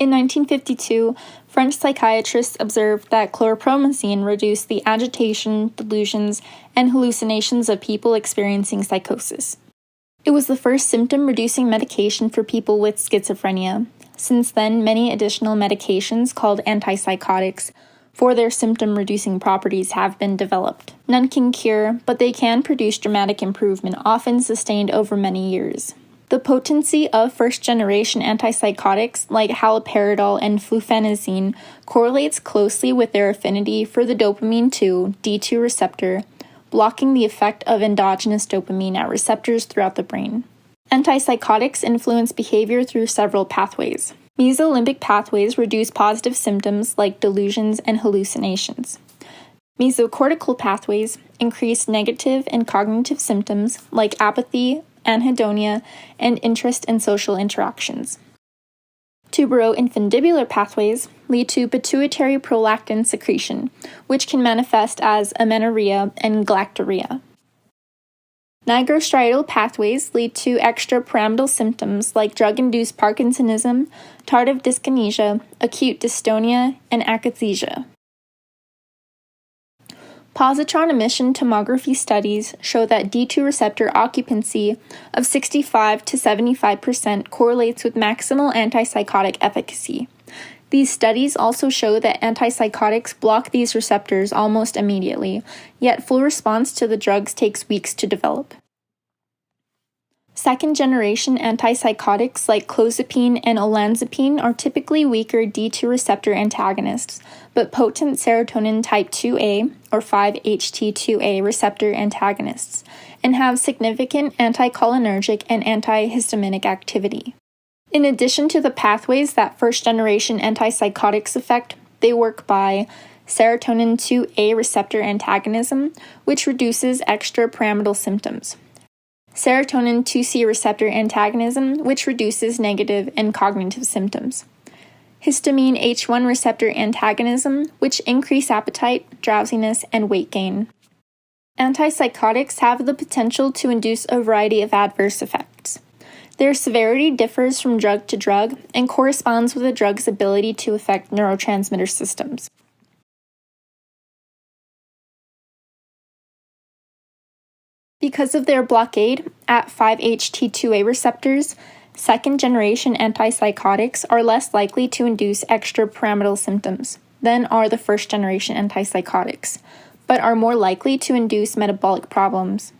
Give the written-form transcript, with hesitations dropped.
In 1952, French psychiatrists observed that chlorpromazine reduced the agitation, delusions, and hallucinations of people experiencing psychosis. It was the first symptom-reducing medication for people with schizophrenia. Since then, many additional medications called antipsychotics for their symptom-reducing properties have been developed. None can cure, but they can produce dramatic improvement, often sustained over many years. The potency of first-generation antipsychotics like haloperidol and fluphenazine correlates closely with their affinity for the dopamine 2, D2 receptor, blocking the effect of endogenous dopamine at receptors throughout the brain. Antipsychotics influence behavior through several pathways. Mesolimbic pathways reduce positive symptoms like delusions and hallucinations. Mesocortical pathways increase negative and cognitive symptoms like apathy, anhedonia, and interest in social interactions. Tuberoinfundibular pathways lead to pituitary prolactin secretion, which can manifest as amenorrhea and galactorrhea. Nigrostriatal pathways lead to extrapyramidal symptoms like drug-induced Parkinsonism, tardive dyskinesia, acute dystonia, and akathisia. Positron emission tomography studies show that D2 receptor occupancy of 65 to 75% correlates with maximal antipsychotic efficacy. These studies also show that antipsychotics block these receptors almost immediately, yet full response to the drugs takes weeks to develop. Second-generation antipsychotics like clozapine and olanzapine are typically weaker D2 receptor antagonists, but potent serotonin type 2A or 5-HT2A receptor antagonists, and have significant anticholinergic and antihistaminic activity. In addition to the pathways that first-generation antipsychotics affect, they work by serotonin 2A receptor antagonism, which reduces extrapyramidal symptoms. Serotonin 2C receptor antagonism, which reduces negative and cognitive symptoms. Histamine H1 receptor antagonism, which increase appetite, drowsiness, and weight gain. Antipsychotics have the potential to induce a variety of adverse effects. Their severity differs from drug to drug and corresponds with a drug's ability to affect neurotransmitter systems. Because of their blockade at 5-HT2A receptors, second-generation antipsychotics are less likely to induce extrapyramidal symptoms than are the first-generation antipsychotics, but are more likely to induce metabolic problems.